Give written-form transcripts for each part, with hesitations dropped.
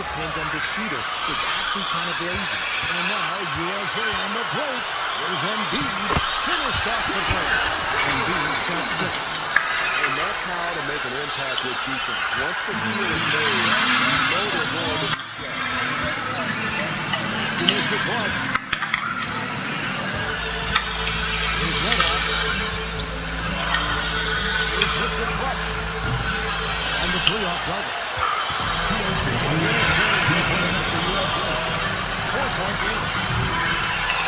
depends on the shooter. It's actually kind of lazy. And now USA on the break. Here's Embiid. Finished off the break. Embiid's got 6. And that's how to make an impact with defense. Once the steal is made, you know they're going to be strong. Mr. Clark. Here's Leonard. Here's Mr. Clutch. And the 3 off target. 4-point game.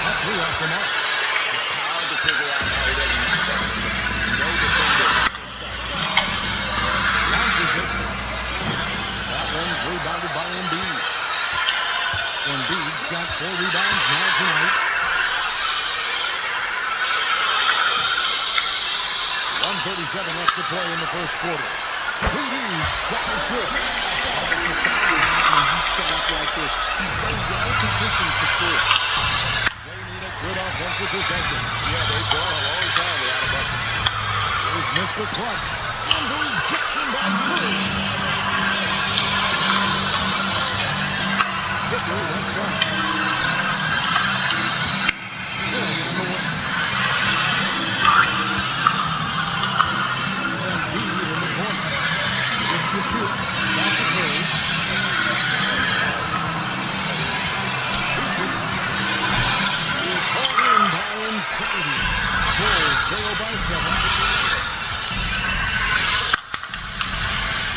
That 3 off the mark. Hard to figure out how he doesn't make that. No defender. Launches it. That one's rebounded by Embiid. Embiid's got 4 rebounds now tonight. 1:37 left to play in the first quarter. Poody's shot is good. To stop him when he's set up like this. He's so well positioned to score. They need a good offensive possession. Yeah, they've gone a long time without a bucket. Here's Mr. Clutch. And the rejection by Drew. Victor left side. Curry on the wing. Embiid in the corner. 6 to shoot. Back to Curry. Shoots it. He's called in by Insanity. Bulls trail by 7.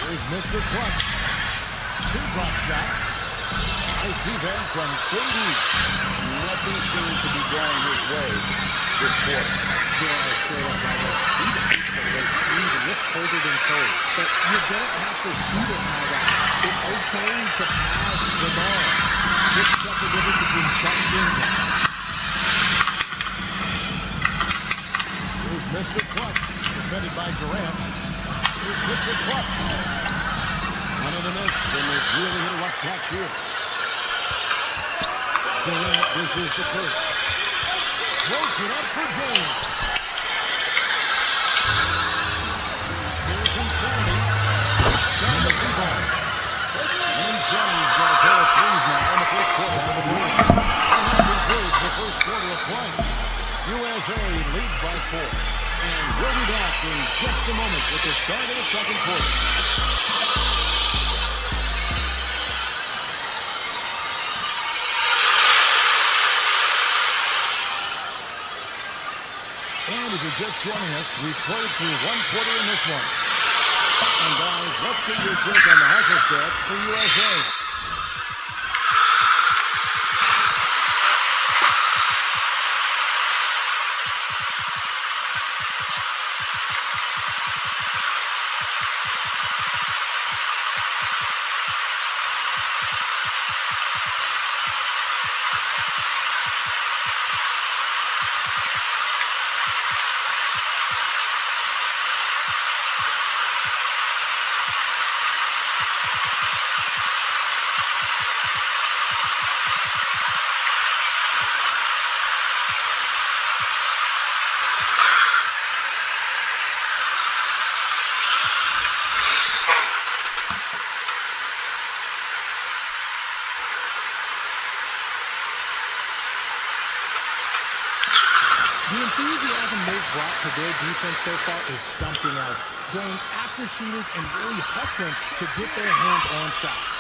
Here's Mr. Clutch. 2-drop shot. Nice defense from KD. Nothing seems to be going his way this quarter. Yeah, straight up like that. These ice cold, they're freezing. It's colder than cold. But you don't have to shoot it like that. It's okay to pass the ball. 6-second difference between shot and game time. Here's Mr. Clutch. Defended by Durant. Here's Mr. Clutch. None of the miss, and they've really hit a rough patch here. Durant dishes to Curry. Floats it up for James. Here's Insanity. Down the free ball. Insanity's got a pair of threes now in the first quarter for the Bulls. And that concludes the first quarter of play. USA leads by 4. And we'll be back in just a moment with the start of the second quarter. And if you're just joining us, we've played through 1 quarter in this one. And guys, let's get your take on the hustle stats for USA. The enthusiasm they've brought to their defense so far is something else. Going after shooters and really hustling to get their hands on shots.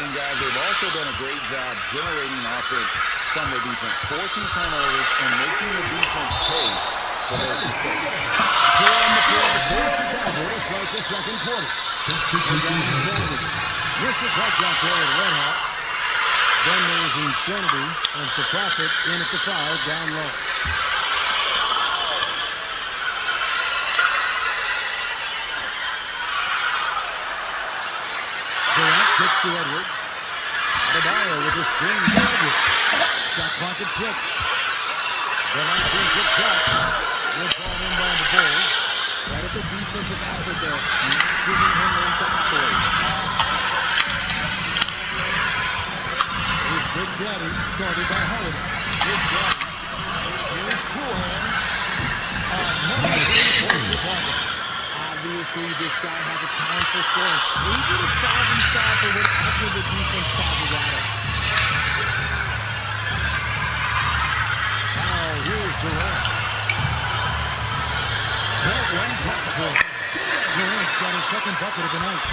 And guys, they've also done a great job generating offense from their defense, forcing turnovers and making the defense pay for those mistakes. Here on the floor for Chicago to start the second quarter. Insanity. Mr. Clutch out there at Red Hot. Then there's Insanity and the Prophet in at the 5 down low. Durant kicks to Edwards. Adebayo with a screen to Edwards. Shot clock at 6. The 19-foot shot. It's all in by the Bulls. Credit the defensive effort there, not giving him room to operate. Here's Big Daddy, guarded by Holiday. Big Daddy. Here's Cool Hands. Another three for Chicago. Obviously, this guy has a talent for scoring. Able to problem solve for whatever the defense tosses at him. Now here's Durant. That one drops for him. Durant's got his second bucket of the night.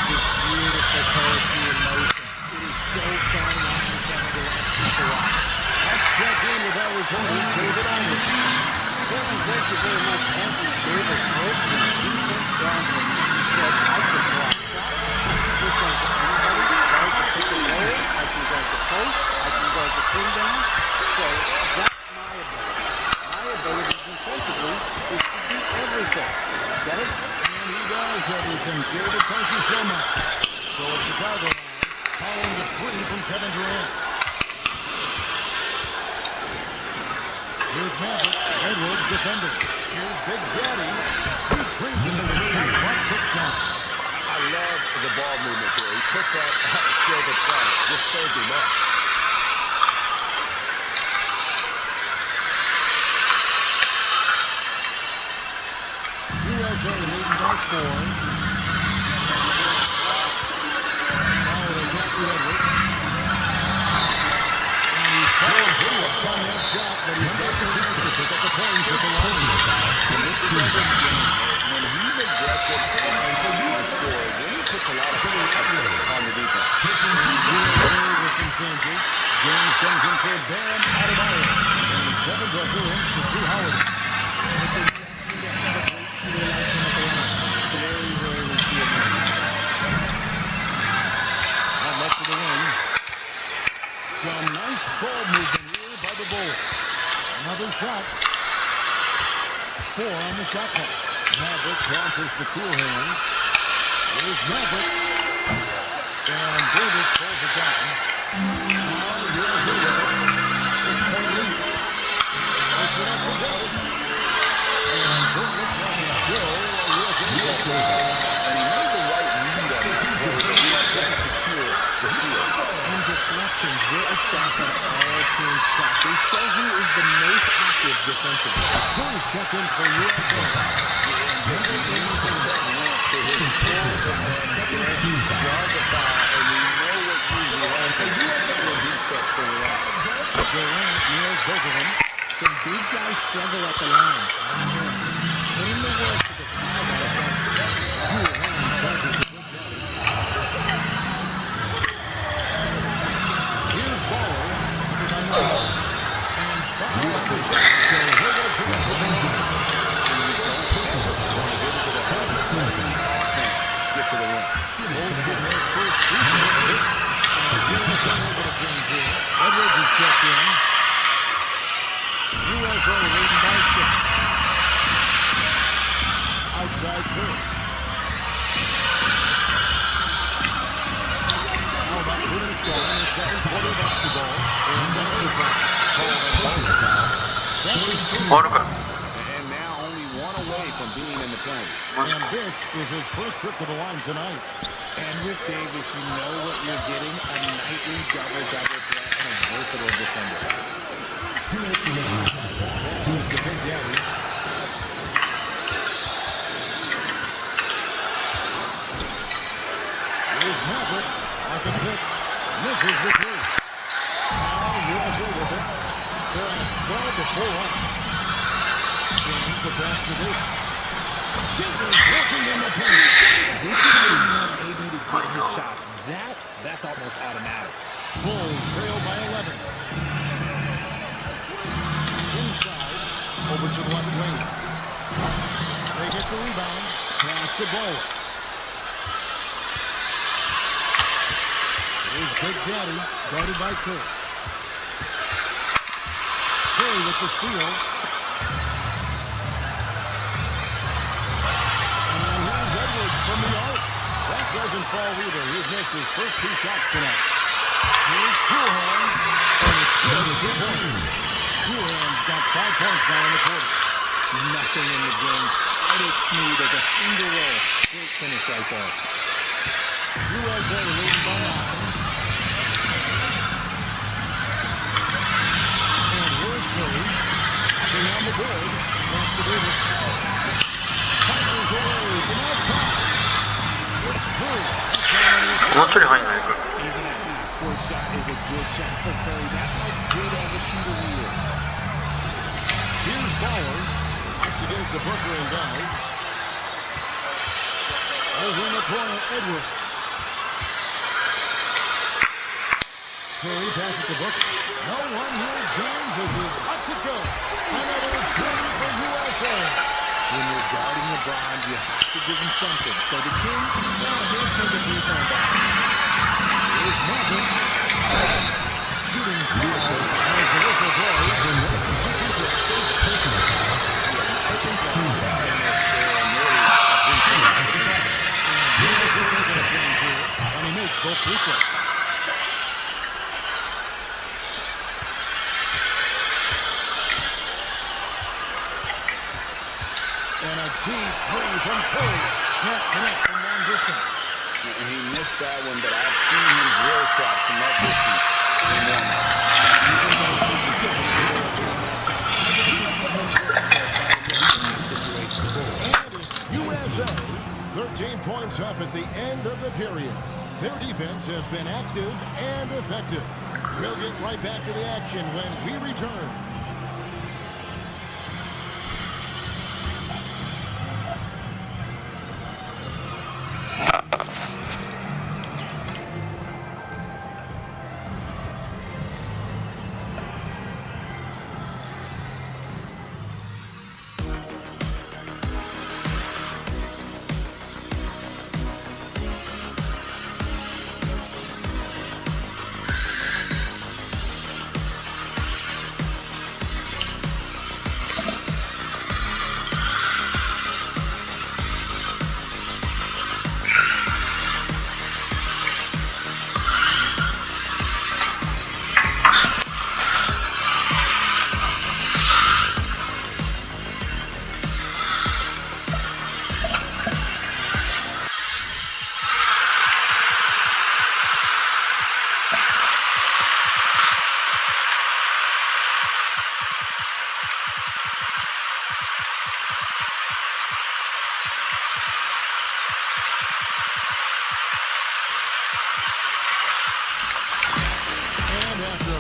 Just beautiful poetry in motion. It is so fun watching Kevin Durant shoot the rock. Let's check in with our reporter, David Allman. Kevin, thank you very much. Anthony Davis broke his defense down for me. He said, I can block shots, switch on to anybody, guard the pick and roll, I can guard the post, I can guard the pin down. So that's my ability. My ability defensively is to do everything. Get it? And he does everything. David, thank you so much. So it's Chicago now, following the three from Kevin Durant. Here's Maverick. Edwards defending. Here's Big Daddy. He cleans it and the shot clock ticks down. I love the ball movement there. He put that on a silver platter. Just served him up. USA leading by 4. Now they get to Edwards. And he follows it up on that shot, but he's got the chance to pick up the points at the line. And this is Edwards' game. When he's aggressive and for you to score, then he puts a lot of pressure on the defense. USA with some changes. James comes in for Bam Adebayo. And it's Devin Booker in for Drew Holiday. It's a luxury to have a great shooter like him at the line. Very rarely see it miss. Out left of the wing. Some nice ball movement here by the Bulls. Another shot. 4 on the shot clock. Maverick passes to Cool Hands. Here's Maverick. And Davis pulls it down. Now USA with it. 6-point lead. Puts it up for Davis. And so it looks like it's still a USA ball. And he made the right read on that play. He was trying to secure the steal. And deflections will stop at all teams' track. They show who is the most active defensively. Curry's checked in for USA. Durant nails both of them. Some big guys struggle at the line. On him, he's putting the work to defy that assumption. Cool Hands passes to Big Daddy. Here's Baller. And fouls the shot. So he'll get a chance at the line. Get to the rim. Bulls getting their first free throw. USA able to change here. Edwards is checked in. USA leading by 6. Outside Curry. Now about 2 minutes gone in the second quarter of basketball. And that's a foul. That's his first. And now only one away from being in the penalty. And this is his first trip to the line tonight. And with Davis, you know what you're getting, a nightly double-double threat and a versatile defender. 2 minutes remaining. Passes to Big Daddy. Here's Maverick. Back at 6. Misses the 3. Now USA with it. They're on a 12-4 run. James the pass to Davis. Davis working in the paint. This is where you want AB to get his shots. That's almost automatic. Bulls trail by 11. Inside, over to the left wing. They get the rebound. Pass to Baller. Here's Big Daddy, guarded by Curry. Curry with the steal. And here's Edwards from the arc. That doesn't fall either. He's missed his first 2 shots tonight. Here's Cool Hands, and it's good to 2 points. Cool Hands got 5 points now in the quarter. Nothing in the game quite as smooth as a finger roll. Great finish right there. USA leading by 9. And here's Curry. Curry on the board. Pass to Davis. Fires away 思ったより入んないか。 Even a half-court shot is a good shot for Curry. That's how good of a shooter he is. Here's Baller. Wants to get it to Booker and dives. Over in the corner, Edwards. Curry passes to Booker. No one here. James as he lets it go. Another three for USA. When you're guarding LeBron, you have to give him something. So the King, well, he'll take a three-point basket. Here's Martin. Shooting foul as the whistle blows. And Wilson two free throws. Personal foul. Second foul. And he makes both free throws. And a deep three from Curry. Can't connect from long distance. And he missed that one, but I've seen him drill shots from that distance. USA, 13 points up at the end of the period. Their defense has been active and effective. We'll get right back to the action when we return.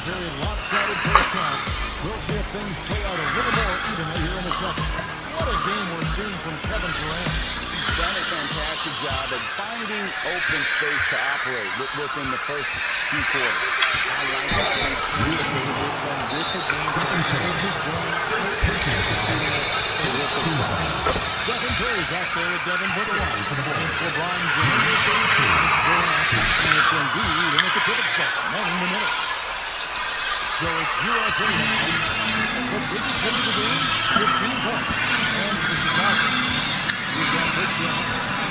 Very lopsided first half. We'll see if things play out a little more evenly here in the second. What a game we're seeing from Kevin Durant. He's done a fantastic job of finding open space to operate within the first few quarters. I like how they treated this one with the game plan. They're just going executing it terrific job. Stephen Curry's out there with Devin Booker on for the ball. It's LeBron James. It's Durant. And it's Embiid in at the pivot spot. Man in the middle. So it's USA now. The biggest hit of the game, 15 points. And for Chicago, we've got Big John.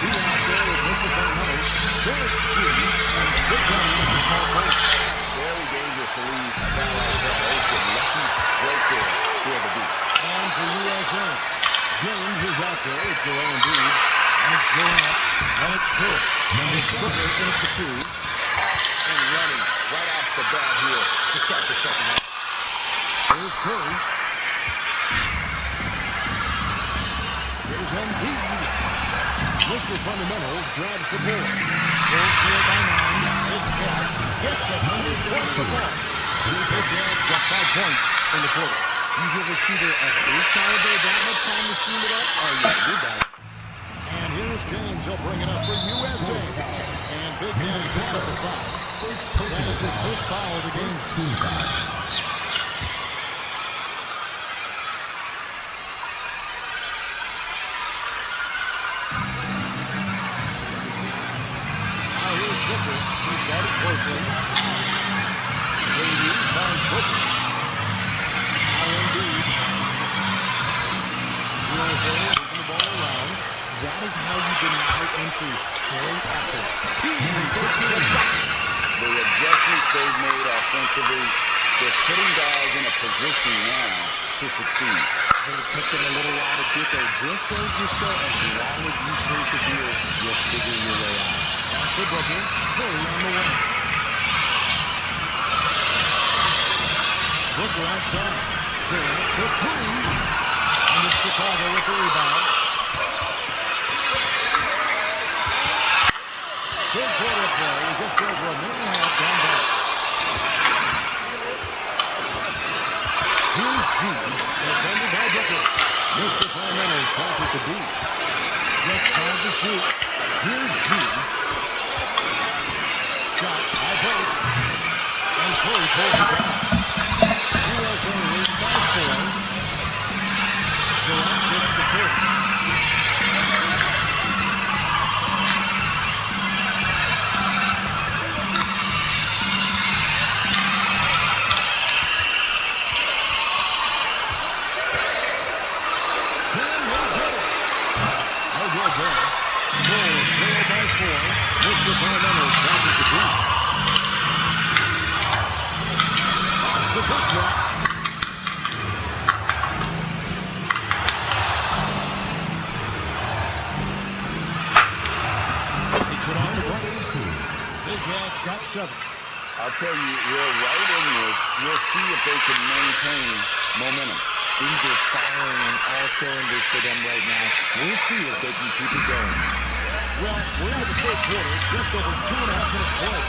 He's out there with Mr. Fundamentals. There it's Q. And it's Big John in the small forward. Very dangerous to leave a guy like that open. Lucky right there for the beat. And for USA, James is out there. It's Joel Embiid. And it's Durant. And it's Curry. And it's Booker in at the two. And running right off the bat here to start the second half. Here's Curry. Here's Embiid. Mr. Fundamentals grabs the board. Goes to it by 9. Big Cat gets the 100 points of all. Big Cat's got 5 points in the quarter. You give a shooter of his caliber that much time to steam it up? Oh, yeah, you got it. And here's James. He'll bring it up for USA. And Big Daddy picks up the foul. That is his first foul of the game. Team foul. Now here's Booker. He's got it closely. KD finds Booker. Now Embiid. USA moving the ball around. That is how you deny entry. Great effort. The adjustments they've made offensively, they're putting guys in a position now to succeed. But it took them a little while to get there. Just goes to show as long as you persevere, you'll figure your way out. Pass to Booker. Curry on the wing. Booker outside. Durant for three. And it's Chicago with the rebound. Third quarter that play. We just over a minute and a half gone by. Here's G, defended by Booker. Mr. Fundamentals passes to B. Just 5 to shoot. Here's G. Shot, high post. And Curry pulls it down. USA lead by 4. Durant gets the pick. Bulls trail by 4. Mr. Fundamentals passes to B. That's the big drop. Takes it on the glass. Big Rats got 7. I'll tell you, we're right in this. We'll see if they can maintain momentum. Things are firing on all cylinders for them right now. We'll see if they can keep it going. Well, we're into the third quarter, just over 2.5 minutes played.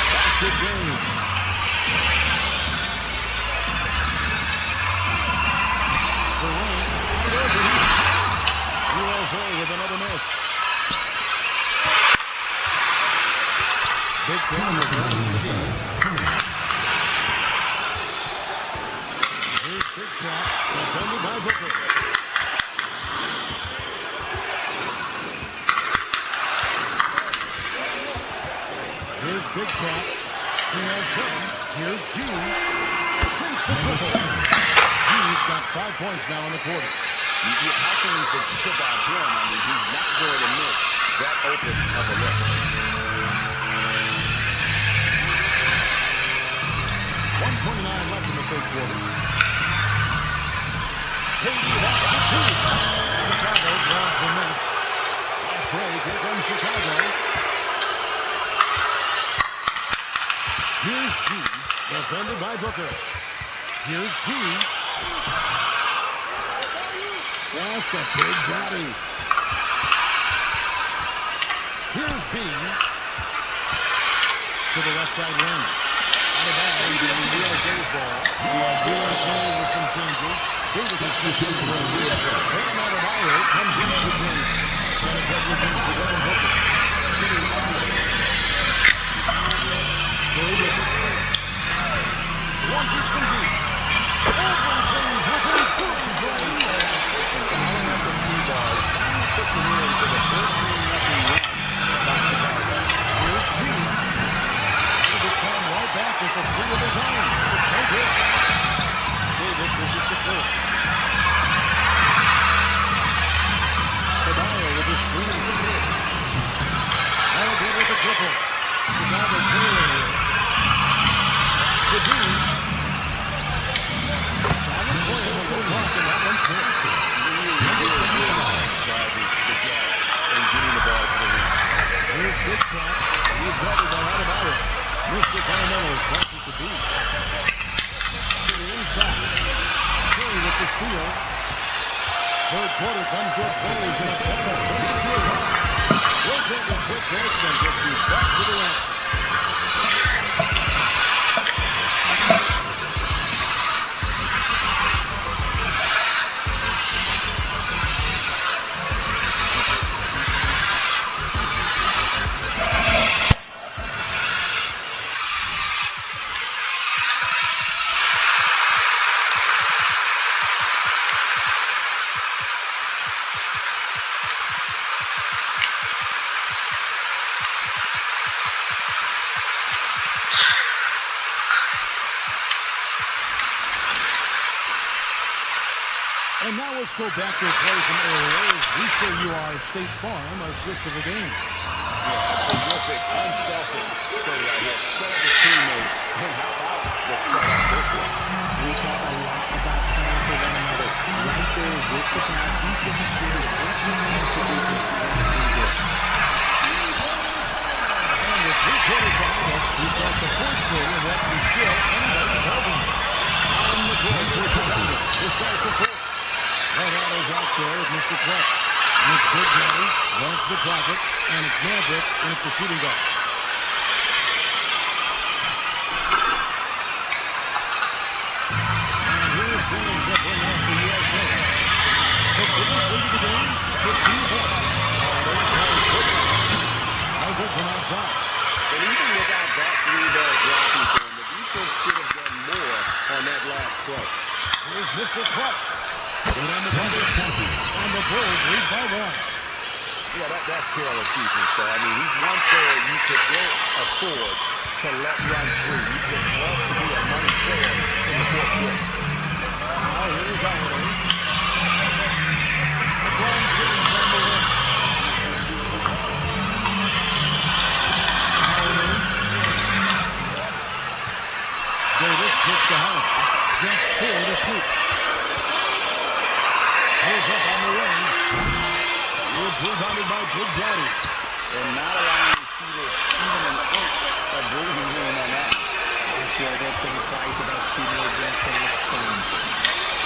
Back to James. Durant, USA with another miss. Big corner pass to G. Here's Big Cat, defended by Booker. Here's Big Cat. He has 7. Here's G. Sinks the triple. G's got 5 points now in the quarter. How can we forget about him? I mean, he's not going to miss that open of a look. 1:29 left in the third quarter. KD back for 2. Chicago grabs the miss. Fast break. Here comes Chicago. Here's G, defended by Booker. Here's G. That's a big daddy. Here's B. To the left side lane. Out of bounds, and the USA's ball. USA with some changes. Davis is switching for a wheel. And Adebayo comes in to change. Trying to take what's in for Devin Booker. Curry with it. Launches from deep. Opens things within Curry's range. And dialing up the 3 ball, finally puts him into the 14-0 run by Chicago. Here's G. He will come right back with the 3 of his own. It's no good. Davis pushes to Curry. Caballo with his screen for Curry. All good with the triple. Chicago trailing here. To D. Solid play with the block, and that one's missed. The gas and getting the ball to the rim. Here's Big Cat. He's guarded by Adebayo. Mr. Fundamentals passes to B. To the inside. Curry with the steal. Third quarter comes to a close in a couple of minutes to a time. We'll take a quick break and get you back to the action. And now let's go back to a play from earlier as we show you our State Farm assist of the game. Terrific, unselfish play right here. Set up his teammate. And how about the setup this one? We talk a lot about playing for one another. Right there with the pass, he's demonstrated what you need to do exactly this. And with 3 quarters behind us, we start the fourth quarter of what is still anybody's ballgame. On the court for Chicago to start the fourth. Red Autos out there with Mr. Clutch. And it's Big Daddy. That's the profit, and it's Magic, and it's the shooting guard. And here's James that bring it up for USA. The biggest lead of the game, 15 points. No good from outside. And even without that three-ball dropping for him, the defense should have done more on that last play. Here's Mr. Clutch. Good on the bumper. And the Bulls lead by 1. Yeah, that's careless defense, though. I mean, he's one player you could ill afford to let run free. He just loves to be a money player in the fourth quarter. Now here's Holiday. LeBron James on the wing. Holiday. Davis gets to Holiday. Just 4 to shoot. Pulls up on the wing. It's rebounded by Big Daddy. And not allowing the shooter even an inch of breathing room on that. I'm sure they'll think twice about shooting against him next time.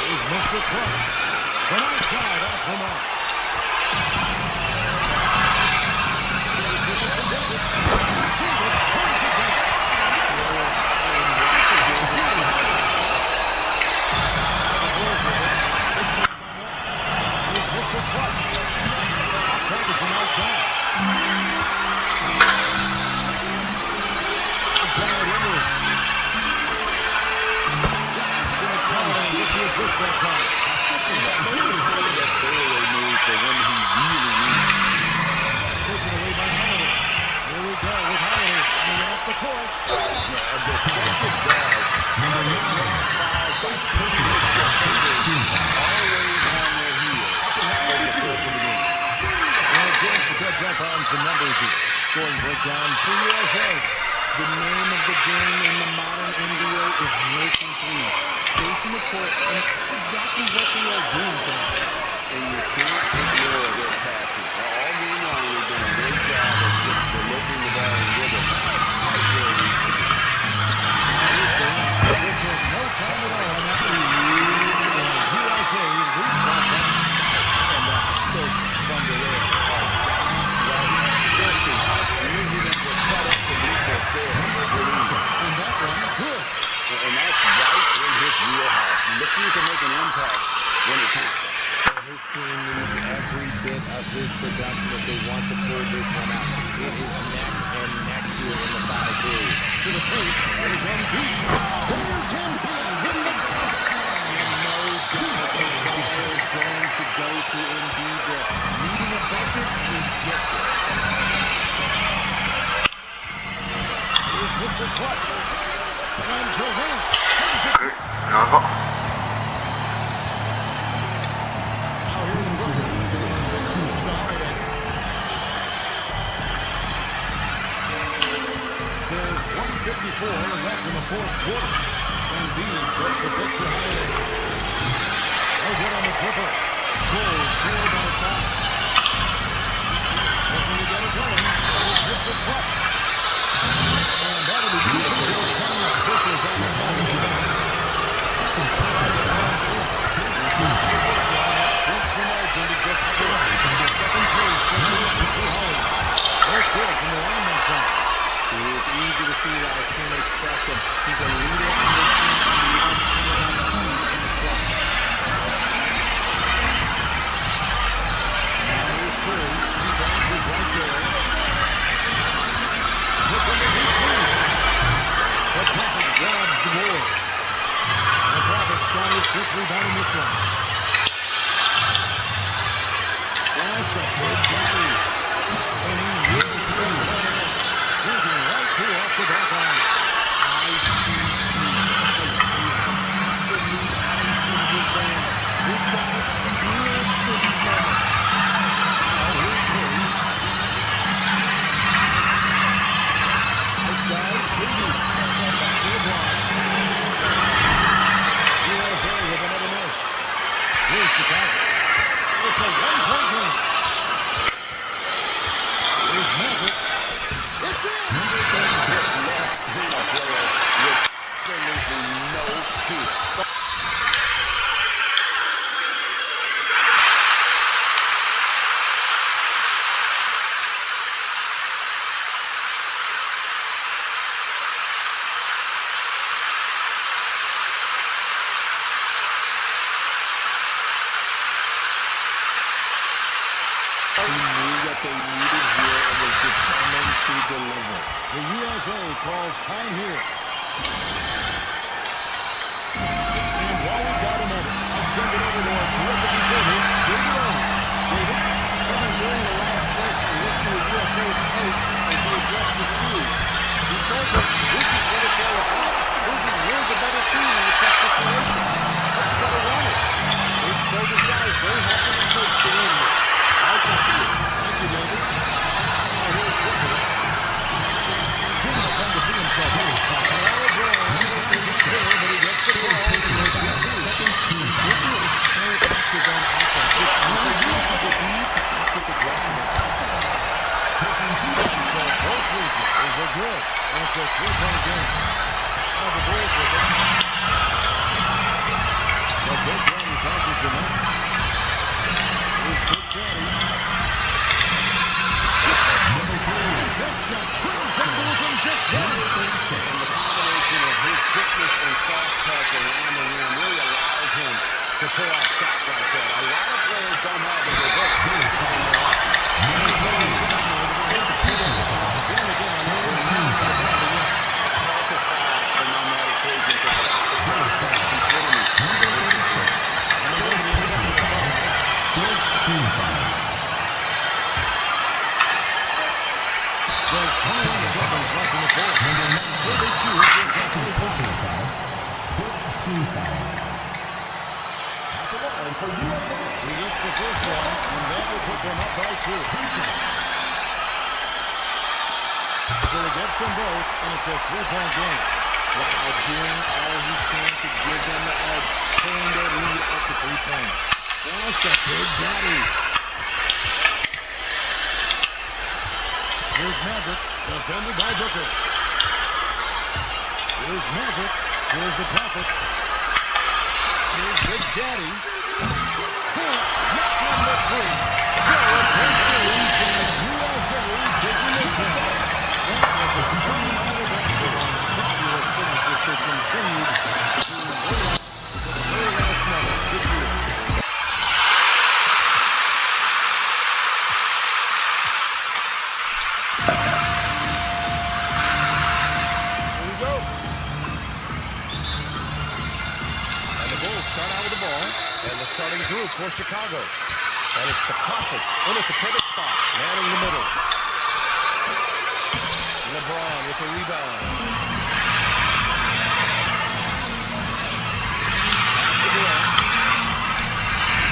Here's Mr. Clutch. From outside off the mark. Davis pulls it down. Here's Mr. Clutch. Target from outside. Outside Emory. Yes, and it's Holiday with the assist that time. That fairway move for when he really needs it. Taken away by Holiday. Here we go with Holiday. Running it up the court. A defensive guard. Fouls by pushing his defenders always on their heels over the course of the game. And a chance to catch up on some numbers here. Scoring breakdown for USA. The name of the game in the modern NBA is making threes. Spacing the court, and that's exactly what they are doing tonight. And you can't ignore their passing. All game long, they've done a great job of just delivering the ball in rhythm right where it needs to be. No time at all on that lead. USA leads by 1. And the push from the rim are downright filthy. Usually them to cut up the defense there. And that one, good. And that's right in his wheelhouse. Looking to make an impact when it counts. His team needs every bit of his production if they want to pull this one out. It is neck and neck here in the final period. To the plate, there's Embiid. There's Embiid with the toss. And no doubt the ball is going to go to Embiid there. Needing a bucket, and he gets it. Here's Mr. Clutch. And Durant sends it. Now go. Now here's Booker. Here's the Holiday. There's 1:54 left in the fourth quarter. Embiid sets the pick for Holiday. No good on the triple. Bulls trail by 5. Looking to get it going. Here's Mr. Clutch. And that'll be 2 free throws coming up. Fisher's on the phone. Shrinks the margin to just 4. Second place coming up for Drew Holiday. First good from the line that time. See, it's easy to see why his teammates trust him. He's a leader on this team, and he loves coming out huge in the clutch. Now here's Curry. Defense is right there. Puts him in the three. deliver. The USA calls time here. And while we've got a moment, I'll send it over to our terrific reporter, David Owen. David? During the last break, I listened to USA's coach as he addressed his team. He told them this is what it's all about. Proving we're the better team in a tough situation. Let's go to run it. Coach told his guys they're happy to coach to win here. How's that for you? Thank you, David. Now here's Booker. King's trying to see himself in his pocket. Oh, boy. Just there, but he gets the ball. Second team. Booker is so active on offense, which really gives you the need to act with aggression and time. So both free throws are good. And it's a three-point game. Now the Bulls with it. The Big Daddy passes to Matt. Here's Big Daddy. That shot brings him to within just one. And the combination of his quickness and soft touch around the rim really allows him to pull off shots like that. A lot of players don't have the reverse. There's 21 seconds left in the fourth. So they choose to attack the foul. 15 foul. At the line for USA. He gets the first one, and that will put them up by 2. So he gets them both, and it's a 3-point game. Wow, doing all he can to give them the edge, pulling their lead up to 3 points. That's the Big Daddy. Here's Maverick, defended by Booker. Here's Maverick. Here's the Prophet. Here's Big Daddy. Number 3. Jared Congratulations, USA taking this one. That was a phenomenal basketball. Fabulous finish as they continued to wait up until the very last moment this year. Start out with the ball, and the starting group for Chicago. And it's the Prophet in at the pivot spot, manning the middle. LeBron with the rebound. Pass to Durant.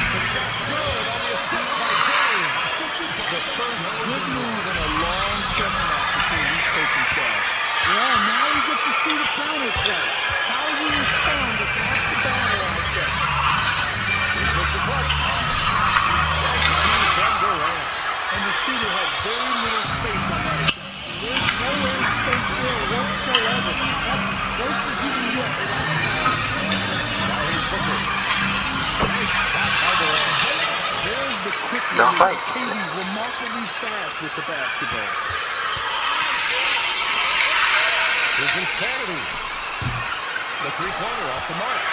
The shot's good on the assist by James. The first good move in a long chess match between these coaching staffs. Yeah, now we get to see the counter play. How you respond is half the battle out there. Here's Mr. Clutch. That's key from Durant. And the shooter had very little space on that attempt. There's nowhere space there whatsoever. That's as close as you can get without a foul. Now here's Booker. Nice shot by Durant. There's the quickness. No fight. KD remarkably fast with the basketball. Here's Insanity. The three-pointer off the mark.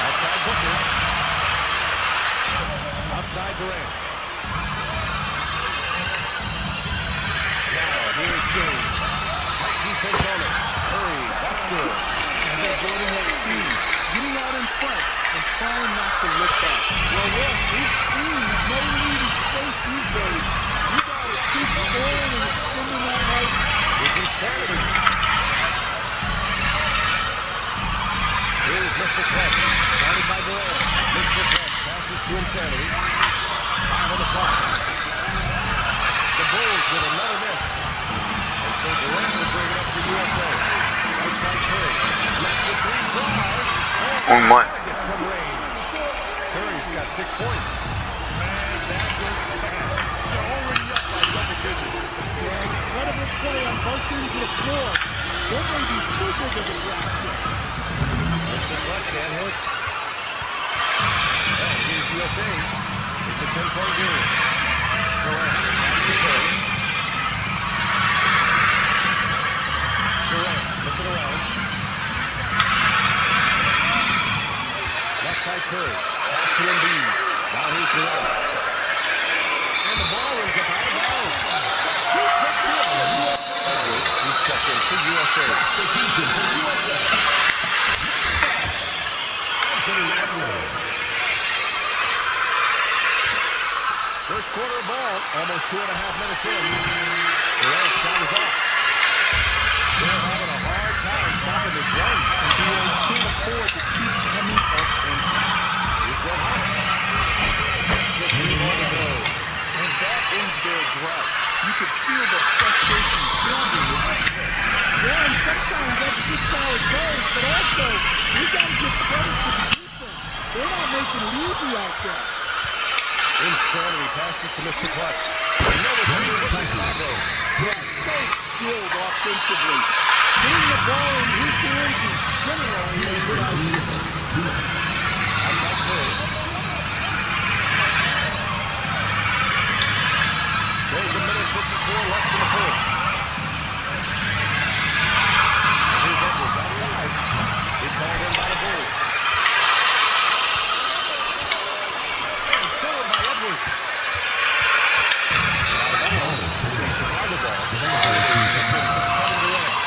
Outside Booker. Outside Durant. Now here's James. Tight defense on it. Curry. That's good. And they're building up speed. Getting out in front and trying not to look back. Well, look, we've seen that no lead is safe these days. You got to keep scoring and extending that lead. Here's Insanity. Here's Mr. Clutch. Guarded by Durant. Mr. Clutch passes to Insanity. 5 on the clock. The Bulls with another miss. And so Durant will bring it up for USA. Outside Curry. Let's a 3-5. On one. Target from range. Curry's got 6 points. Man, that was fast. They're already up by double digits. Yeah, incredible play on both ends of the floor. There may be too big of a drop here. Mr. Clutch can't hit. And here's USA. It's a 10-point game. Durant pass to Curry. Durant looking around. Curry. Pass to Embiid. Now here's Durant. And the ball ends up out of bounds. Edwards, he's checked in for USA. Substitution for USA. First quarter of ball, almost 2.5 minutes in. Durant shot is off. They're having a hard time stopping this run. And BA can't afford to keep coming up empty. Here's Red Hot. 6 more to go. And that ends their drought. You could feel the frustration building with this. Yeah, and sometimes that's just how it goes. But also, we got to give credit to the defense. They're not making it easy out there. Insanity passes to Mr. Clutch. Another three for Chicago. Yeah, so skilled offensively. Getting the ball in his hands is generally a good idea. Outside Curry. There's a minute 54 left in the first. Here's Edwards outside. It's hauled in by the Bulls. And stolen by Edwards. Chicago ball. Kevin Durant.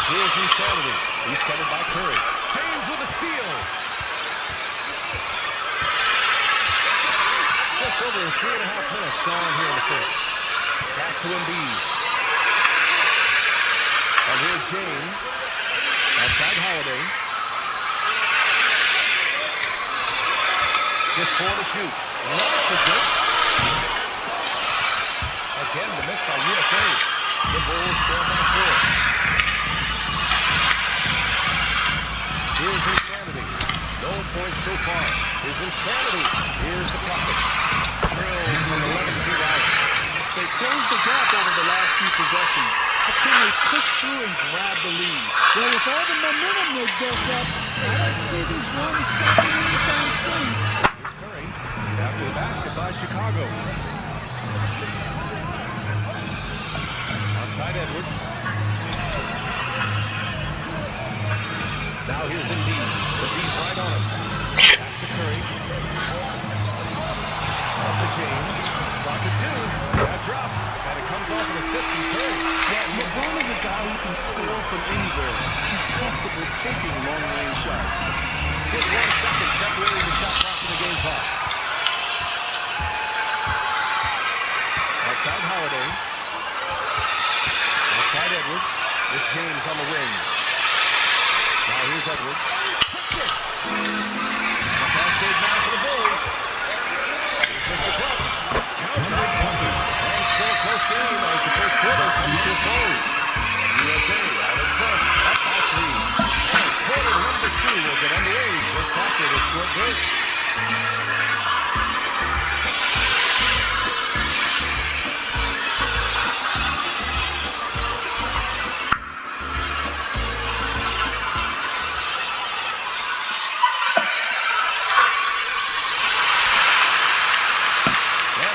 Here's Insanity. He's covered by Curry. James with a steal. Just over 3.5 minutes gone here in the first. Pass to Embiid. And here's James. Outside Holiday. Just 4 to shoot. Launches it. Again, the miss by USA. The Bulls trail by 4. Here's Insanity. No points so far. Here's Insanity. Here's the Prophet. Drilled from 11 feet out. They closed the gap over the last few possessions, but can they push through and grab the lead? Well, with all the momentum they built up, I don't see this run stopping anytime soon. Here's Curry. After the basket by Chicago. Outside Edwards. Now here's Embiid. The D's right on him. Pass to Curry. Out to James. Clock at 2. That drops. And it comes off in a 6 from Curry. Yeah, LeBron is a guy who can score from anywhere. He's comfortable taking long-range shots. Just 1 second separating the shot clock and the game clock. Outside Holiday. Outside Edwards. This James on the wing. Now here's Edwards. Pass made now for the Bulls. Here's Mr. Clutch. Count by Bucky. And still a close game as the first quarter comes to a close. USA out in front, up by 3. And quarter number 2 will get underway just after this short break.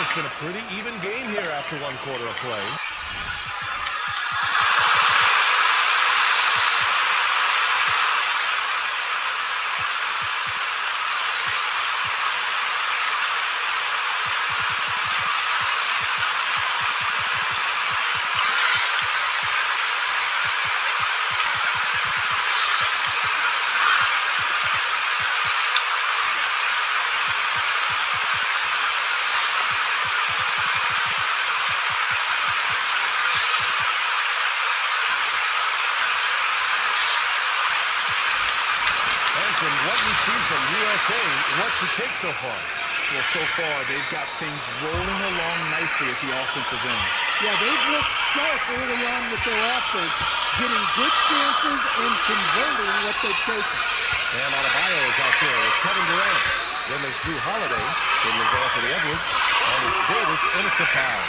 It's been a pretty even game here after 1 quarter of play. From what you've seen from USA, what's your take so far? Well, so far, they've got things rolling along nicely at the offensive end. Yeah, they've looked sharp early on with their offense, getting good chances and converting what they've taken. Bam Adebayo is out there with Kevin Durant. Then there's Drew Holiday. Then there's Anthony Edwards. And it's Davis in at the foul.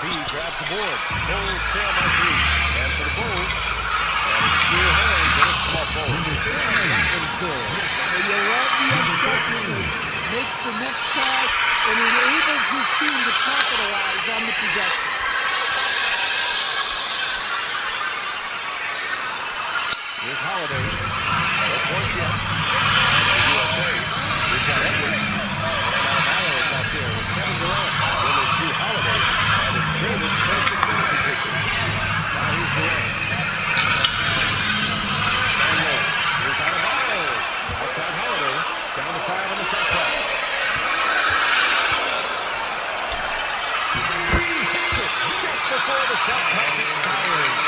B grabs the board. Bulls trail by 3. And for the Bulls, and it's clear hands and it's small forward. And that one's good. You're right. the shot clock expires.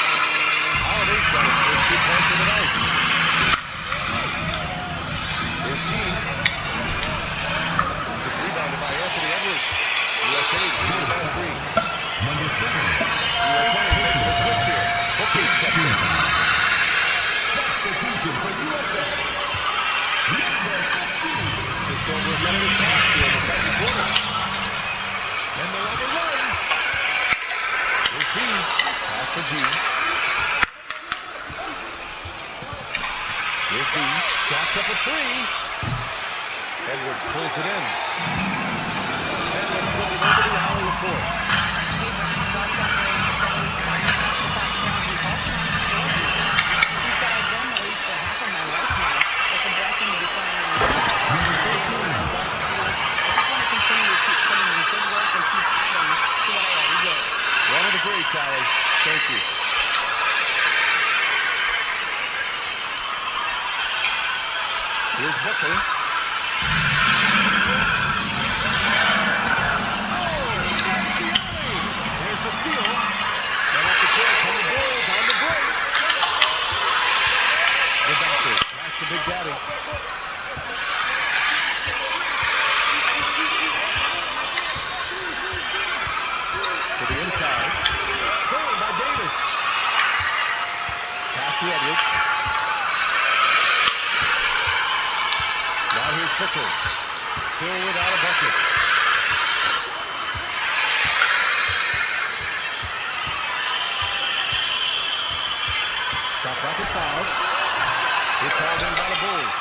Holiday's got his first 2 points of the night. His team. It's rebounded by Anthony Edwards. USA leading by 3. Number 7. USA making a switch here. Booker's second. Substitution for USA. Just over a minute has passed here in the second quarter. And they're on the run. Here's B. Pass to G. Here's B. Jacks up a 3. Edwards pulls it in. And let's send it over to Allie LaForce. One of the greats, Allie. Thank you. Here's Booker. There's the steal. And up the court come the Bulls on the break. The doctor. Pass to Big Daddy. To the inside. Stolen by Davis. Pass to Edwards. Now here's Booker. Still without a bucket. Shot clock at 5. It's held in by the Bulls.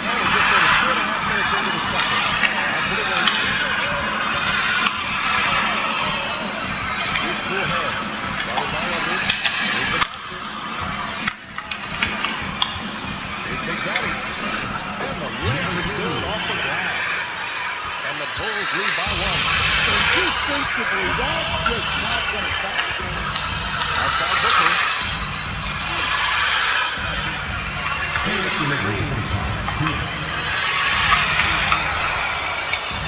And we're just over 2.5 minutes into the second. Out to the wing. Here's Cool Hand. Guarded by Edwards. Here's the doctor. Here's Big Daddy. And the layup is good off the glass. And the Bulls lead by 1. And defensively, that's just not going to cut. Outside Booker.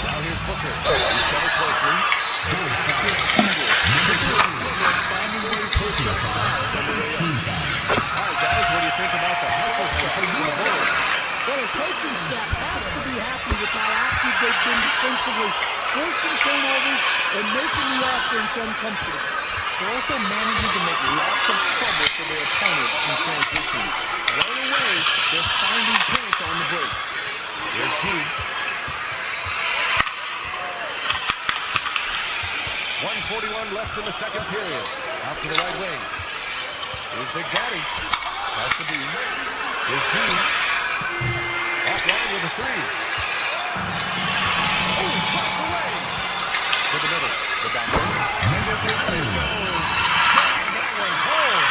Now here's Booker. He's covered closely. Finding ways to attack. All right, guys, what do you think about the hustle stuff from the Bulls? Well, the coaching staff has to be happy with how active they've been defensively, forcing turnovers and making the offense uncomfortable. They're also managing to make lots of trouble for their opponent in transition. Right away, they're finding points on the break. Here's G. 1:41 left in the second period. Out to the right wing. Here's Big Daddy. Has to be. Here's G. Offline with a 3. Oh, shot away. To the middle. The doctor. Number 3 goes. That one home.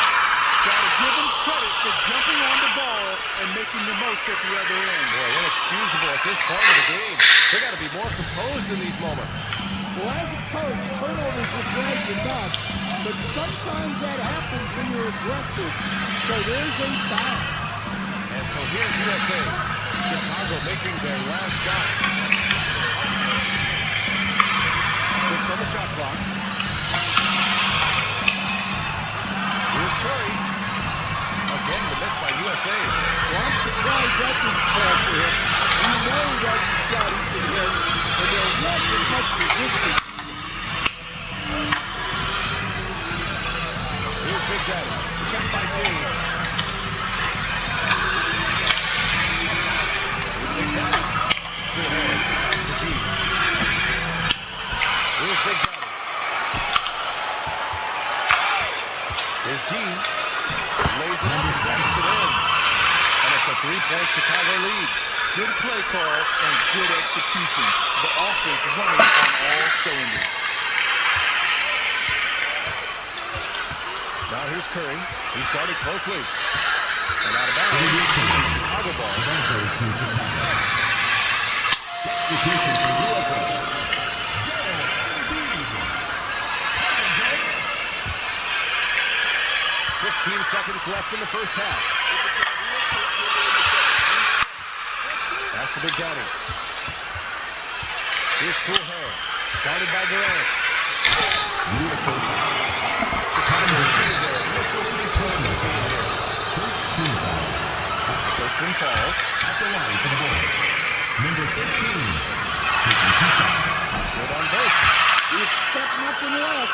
Gotta give them credit for jumping on the ball and making the most at the other end. Boy, inexcusable at this point of the game. They got to be more composed in these moments. Well, as a coach, turnovers will drive you nuts, but sometimes that happens when you're aggressive. So there's a balance. And so here's USA. Chicago making their last shot. 6 on the shot clock. Here's Curry. Again, the miss by USA. Well, I'm surprised that didn't fall for him. You know that's a shot he can hit, and there wasn't much resistance. Here's Big Daddy. Checked by James. Here's Big Daddy. Good hands. Pass to G. Here's Big Daddy. Here's G. Lays it up and banks it in. And it's a 3-point Chicago lead. Good play call and good execution. The offense running on all cylinders. Now here's Curry. He's guarded closely. And out of bounds. Chicago ball. Substitution for USA. 15 seconds left in the first half. That's the Big Daddy. Here's Cool Hand. Guarded by Durant. USA. left one falls. At the line for the Bulls, number 13, taking 2 shots. Good on both. We expect nothing less.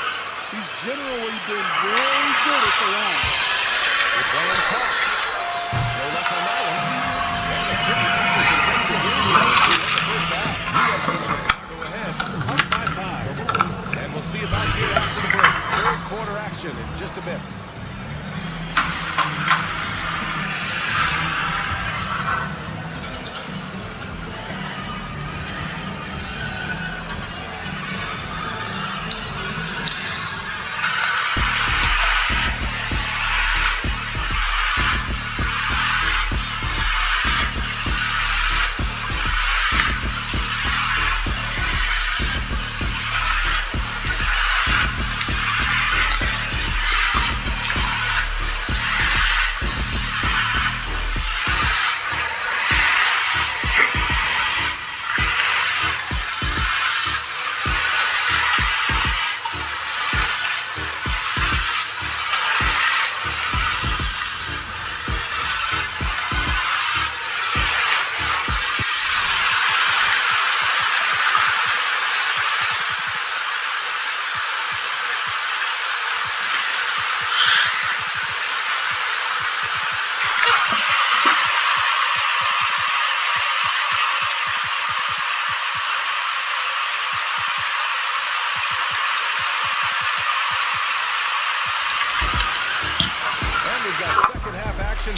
He's generally been very good at the line. With one on the clock. No luck on that one. And a pretty tightly contested game here in the first half. New York puts Chicago ahead, up by 5. And we'll see you back here after the break. Third quarter action in just a bit.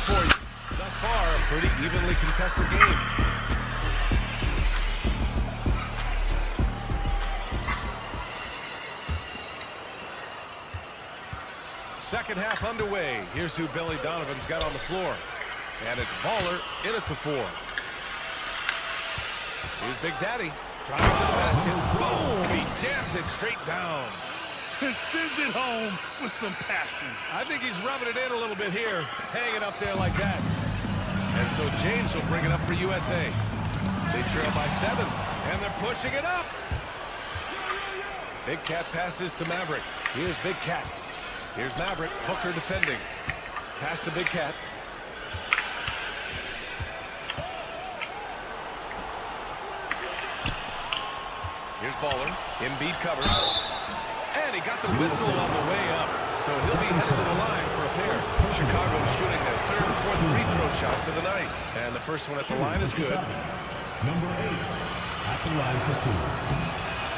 For you. Thus far, a pretty evenly contested game. Second half underway. Here's who Billy Donovan's got on the floor. And it's Baller in at the 4. Here's Big Daddy. Trying for the basket. Boom! He jams it straight down. Sends it home with some passion. I think he's rubbing it in a little bit here, hanging up there like that. And so James will bring it up for USA. They trail by 7, and they're pushing it up. Big Cat passes to Maverick. Here's Big Cat. Here's Maverick. Booker defending. Pass to Big Cat. Here's Baller. Embiid covers. And he got the whistle on the way up. So he'll be headed to the line for a pair. Chicago shooting their third and fourth free throw shots of the night. And the first one at the line is good. Number 8, at the line for 2.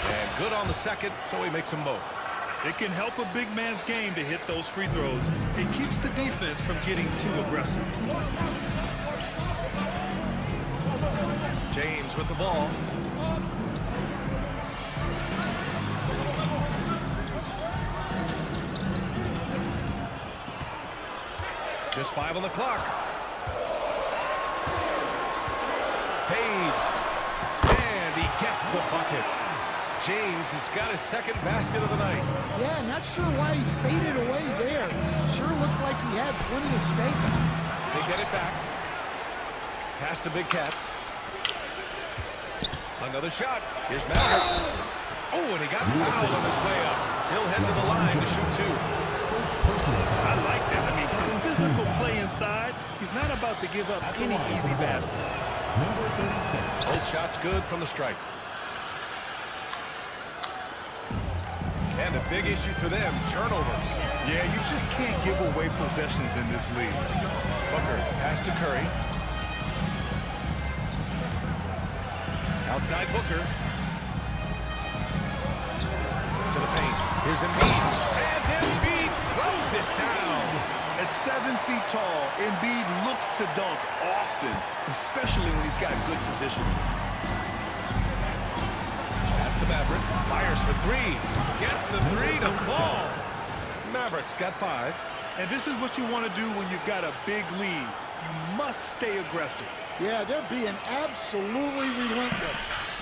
And good on the second, so he makes them both. It can help a big man's game to hit those free throws. It keeps the defense from getting too aggressive. James with the ball. Just 5 on the clock. Fades. And he gets the bucket. James has got his second basket of the night. Yeah, not sure why he faded away there. Sure looked like he had plenty of space. They get it back. Pass to Big Cat. Another shot. Here's Maverick. Oh, and he got fouled on his way up. He'll head to the line to shoot 2. I like that. I mean, some physical play inside. He's not about to give up any easy baskets. Number 36. Both shots good from the stripe. And a big issue for them, turnovers. Yeah, you just can't give away possessions in this league. Booker, pass to Curry. Outside Booker. To the paint. Here's Embiid. And Embiid throws it down. At 7 feet tall, Embiid looks to dunk often, especially when he's got good position. Pass to Maverick. Fires for 3. Gets the 3 to fall. Maverick's got 5. And this is what you want to do when you've got a big lead. You must stay aggressive. Yeah, they're being absolutely relentless,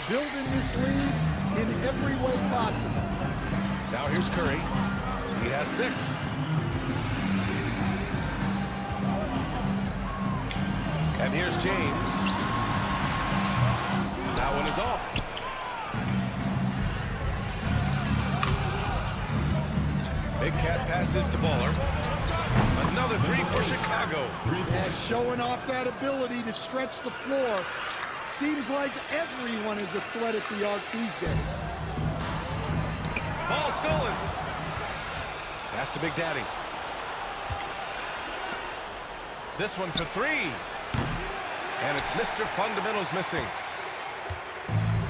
building this lead in every way possible. Now here's Curry. He has 6. And here's James. That one is off. Big Cat passes to Baller. Another three for Chicago. Yeah, showing off that ability to stretch the floor. Seems like everyone is a threat at the arc these days. Ball stolen. Pass to Big Daddy. This one for three. And it's Mr. Fundamentals missing.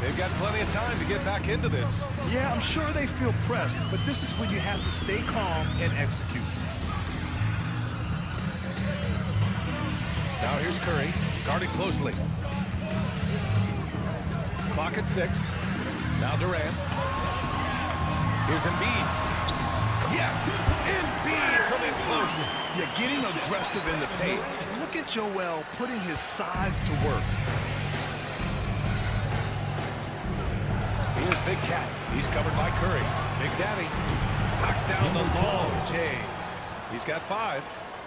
They've got plenty of time to get back into this. Yeah, I'm sure they feel pressed, but this is when you have to stay calm and execute. Now here's Curry, guarded closely. Clock at 6. Now Durant. Here's Embiid. Yes! Embiid from in close. Yeah, getting aggressive in the paint. Look at Joel putting his size to work. Here's Big Cat. He's covered by Curry. Big Daddy knocks down the long J. He's got 5.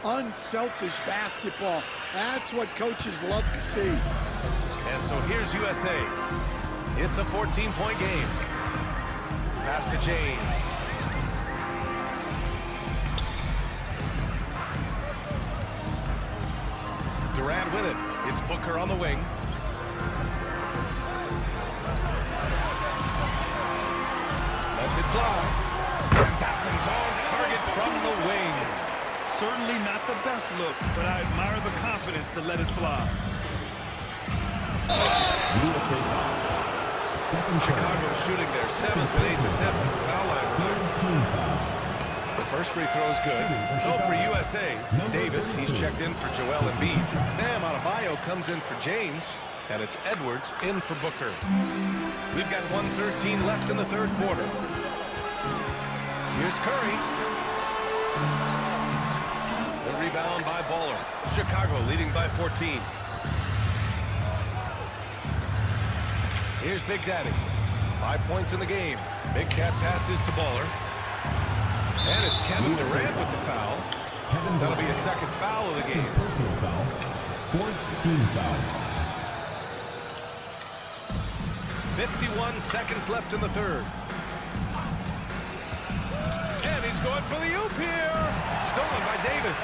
Unselfish basketball. That's what coaches love to see. And so here's USA. It's a 14-point game. Pass to James. Durant with it. It's Booker on the wing. Lets it fly. And that one's on target from the wing. Certainly not the best look, but I admire the confidence to let it fly. Chicago shooting their 7th and 8th attempts at the foul line. The first free throw is good. So for USA, Davis, he's checked in for Joel Embiid. Bam Adebayo comes in for James. And it's Edwards in for Booker. We've got 1:13 left in the third quarter. Here's Curry. The rebound by Baller. Chicago leading by 14. Here's Big Daddy. 5 points in the game. Big Cat passes to Baller. And it's Kevin Durant with the foul. That'll be a second foul of the game. Personal foul. 4th team foul. 51 seconds left in the third. And he's going for the oop here. Stolen by Davis.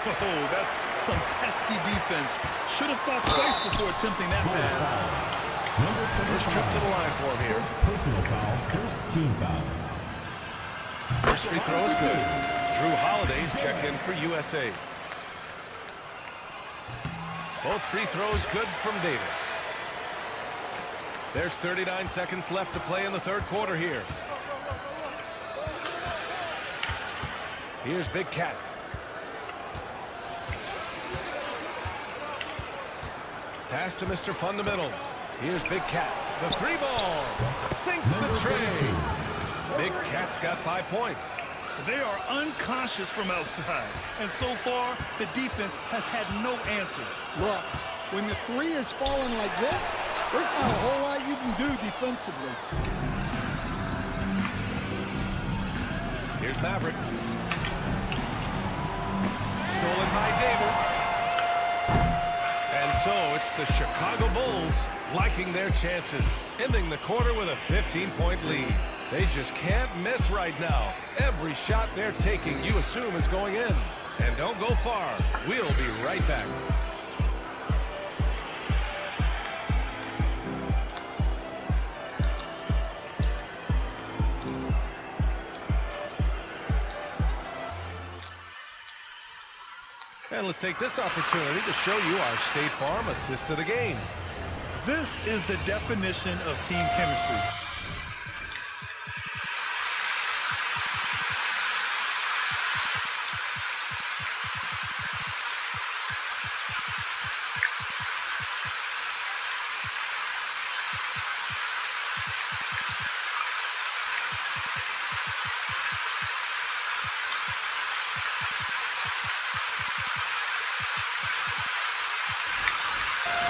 Oh, that's some pesky defense. Should have thought twice before attempting that pass. First trip to the line for him here. Personal foul. 1st team foul. First free throw is good. Drew Holiday's checked in for USA. Both free throws good from Davis. There's 39 seconds left to play in the third quarter here. Here's Big Cat. Pass to Mr. Fundamentals. Here's Big Cat. The 3 ball. Sinks the tray. Big Cat's got 5 points. They are unconscious from outside. And so far, the defense has had no answer. Look, when the 3 is falling like this, there's not a whole lot you can do defensively. Here's Maverick. Stolen by Davis. And so it's the Chicago Bulls liking their chances, ending the quarter with a 15-point lead. They just can't miss right now. Every shot they're taking, you assume, is going in. And don't go far. We'll be right back. And let's take this opportunity to show you our State Farm assist to the game. This is the definition of team chemistry.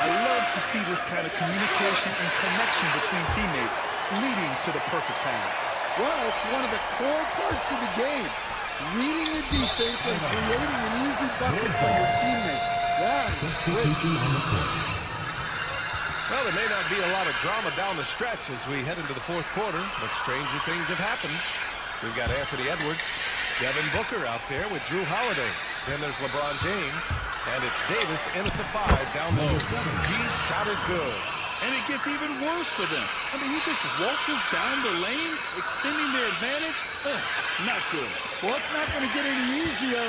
I love to see this kind of communication and connection between teammates leading to the perfect pass. Well, it's one of the core parts of the game. Reading the defense and creating an easy bucket for your teammate. That's great. Well, there may not be a lot of drama down the stretch as we head into the fourth quarter, but stranger things have happened. We've got Anthony Edwards, Devin Booker out there with Drew Holiday. Then there's LeBron James. And it's Davis in at the 5, down low. G's shot is good. And it gets even worse for them. I mean, he just waltzes down the lane, extending their advantage. Not good. Well, it's not going to get any easier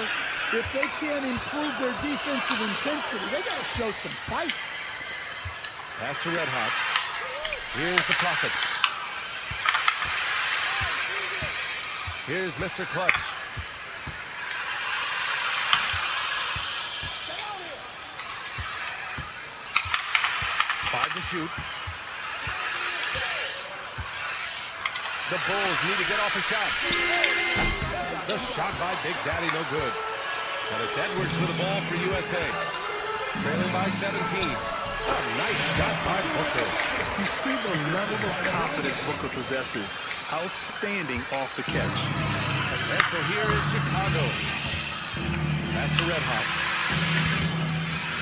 if they can't improve their defensive intensity. They got to show some fight. Pass to Red Hot. Here's the Prophet. Here's Mr. Clutch. To shoot. The Bulls need to get off a shot. The shot by Big Daddy, no good. And it's Edwards with the ball for USA. Trailing by 17. A nice shot by Booker. You see the level of confidence Booker possesses. Outstanding off the catch. And so here is Chicago. Pass to Red Hot.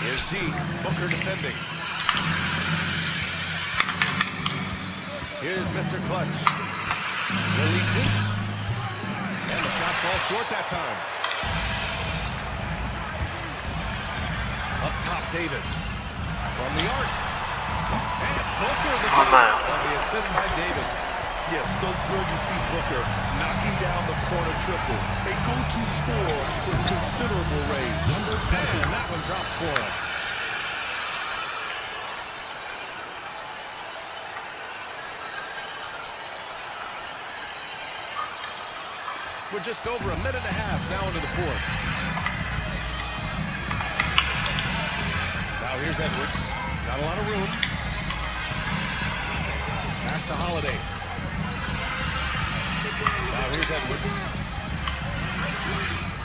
Here's G. Booker defending. Here's Mr. Clutch. Releases. And the shot falls short that time. Up top, Davis. From the arc. And Booker on the assist by Davis. Yes, so thrilled to see Booker knocking down the corner triple. A go-to score with considerable range. And that one dropped for him. We're just over a minute and a half now into the 4th. Now here's Edwards. Got a lot of room. Pass to Holiday. Now here's Edwards.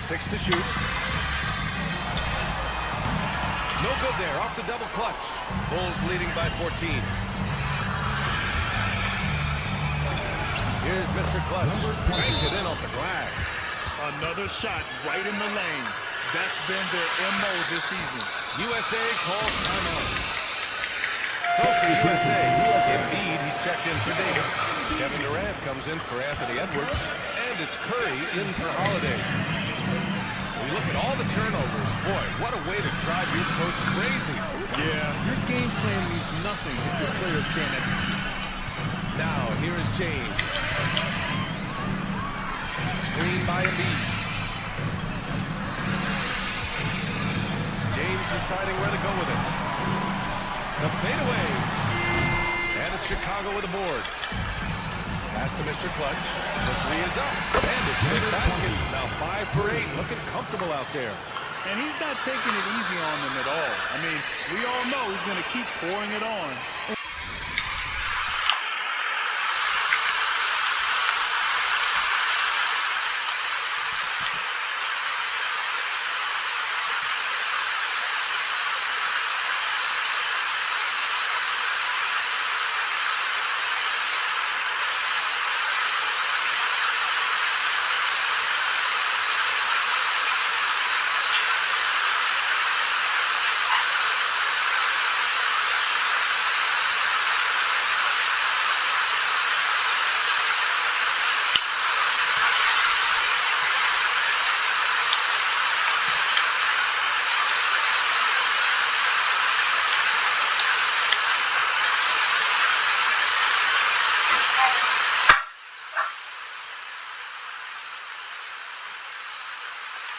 6 to shoot. No good there. Off the double clutch. Bulls leading by 14. Here's Mr. Clutch. Banked it in off the glass. Another shot right in the lane. That's been their MO this evening. USA calls timeout. So for USA, Embiid, he's checked in for Davis. Kevin Durant comes in for Anthony Edwards. And it's Curry in for Holiday. We look at all the turnovers. Boy, what a way to drive your coach crazy. Yeah, your game plan means nothing if your players can't execute. Now, here is James. Screen by Embiid. James deciding where to go with it. The fadeaway. And it's Chicago with the board. Pass to Mr. Clutch. The 3 is up. And it's straight basket. Now 5 for 8. Looking comfortable out there. And he's not taking it easy on them at all. I mean, we all know he's going to keep pouring it on.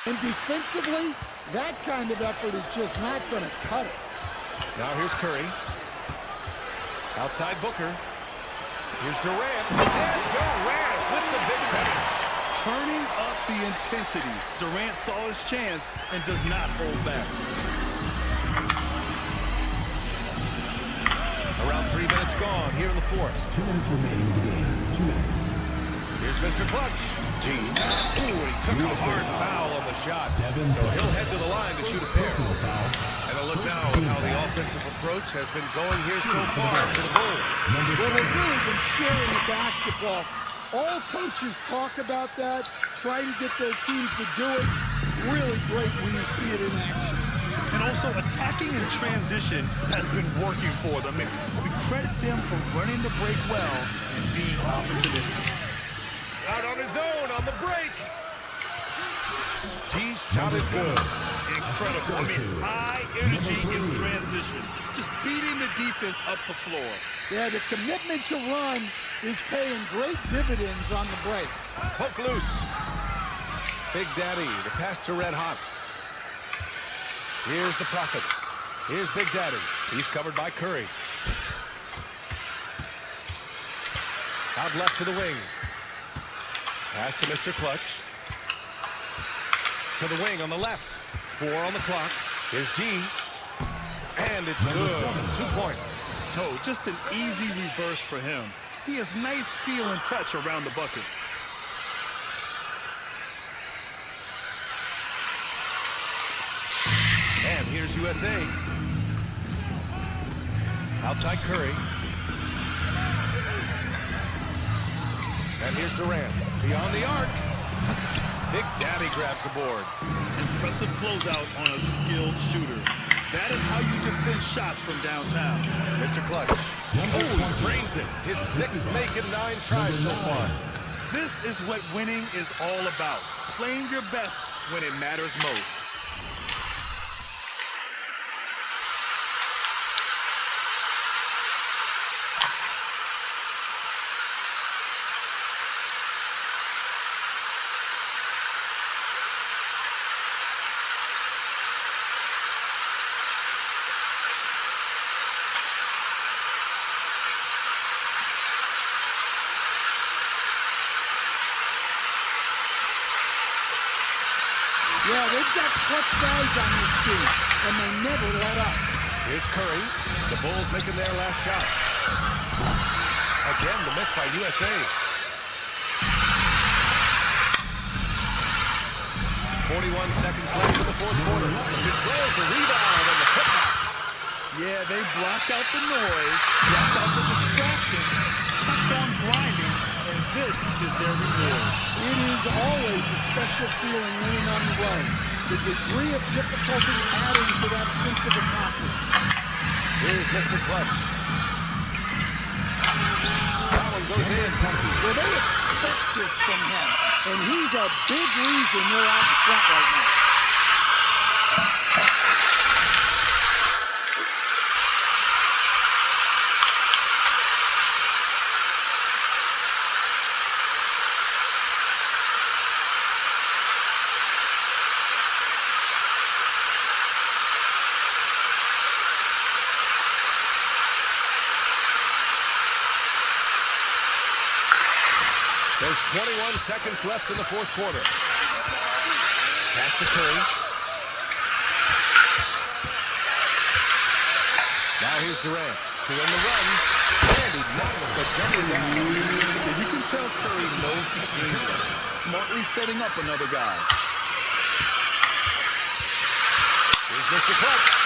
And defensively, that kind of effort is just not going to cut it. Now here's Curry. Outside Booker. Here's Durant. And Durant with the big finish. Turning up the intensity. Durant saw his chance and does not hold back. Around 3 minutes gone here in the 4th. 2 minutes remaining in the game. 2 minutes. Here's Mr. Clutch. G. Ooh, he took a hard foul on the shot. So he'll head to the line to shoot a pair. And a look now at how the offensive approach has been going here so far for the Bulls. Well, they've really been sharing the basketball. All coaches talk about that, try to get their teams to do it. Really great when you see it in action. And also, attacking in transition has been working for them. And we credit them for running the break well and being opportunistic. Out on his own on the break. G's shot is good. Incredible. I mean, high energy in transition. Just beating the defense up the floor. Yeah, the commitment to run is paying great dividends on the break. Poke loose. Big Daddy, the pass to Red Hot. Here's the Prophet. Here's Big Daddy. He's covered by Curry. Out left to the wing. Pass to Mr. Clutch. To the wing on the left. 4 on the clock. Here's G. And it's good. 2 points. Oh, just an easy reverse for him. He has nice feel and touch around the bucket. And here's USA. Outside Curry. And here's Durant. Beyond the arc. Big Daddy grabs the board. Impressive closeout on a skilled shooter. That is how you defend shots from downtown. Mr. Clutch. Oh, drains it. His 6th make and 9 tries so far. This is what winning is all about. Playing your best when it matters most. Yeah, they've got clutch guys on this team, and they never let up. Here's Curry. The Bulls making their last shot. Again, the miss by USA. 41 seconds left in the 4th quarter. Controls the rebound and the putback. Yeah, they blocked out the noise, blocked out the distractions, kept on grinding, and this is their reward. It is always a special feeling winning on the run. The degree of difficulty adding to that sense of accomplishment. Here's Mr. Clutch. That one goes in. Well, they expect this from him, and he's a big reason they're out in front right now. There's 21 seconds left in the 4th quarter. Pass to Curry. Now here's Durant to win the run. And he knocks the jumper down. And you can tell Curry knows the English, smartly setting up another guy. Here's Mr. Clutch.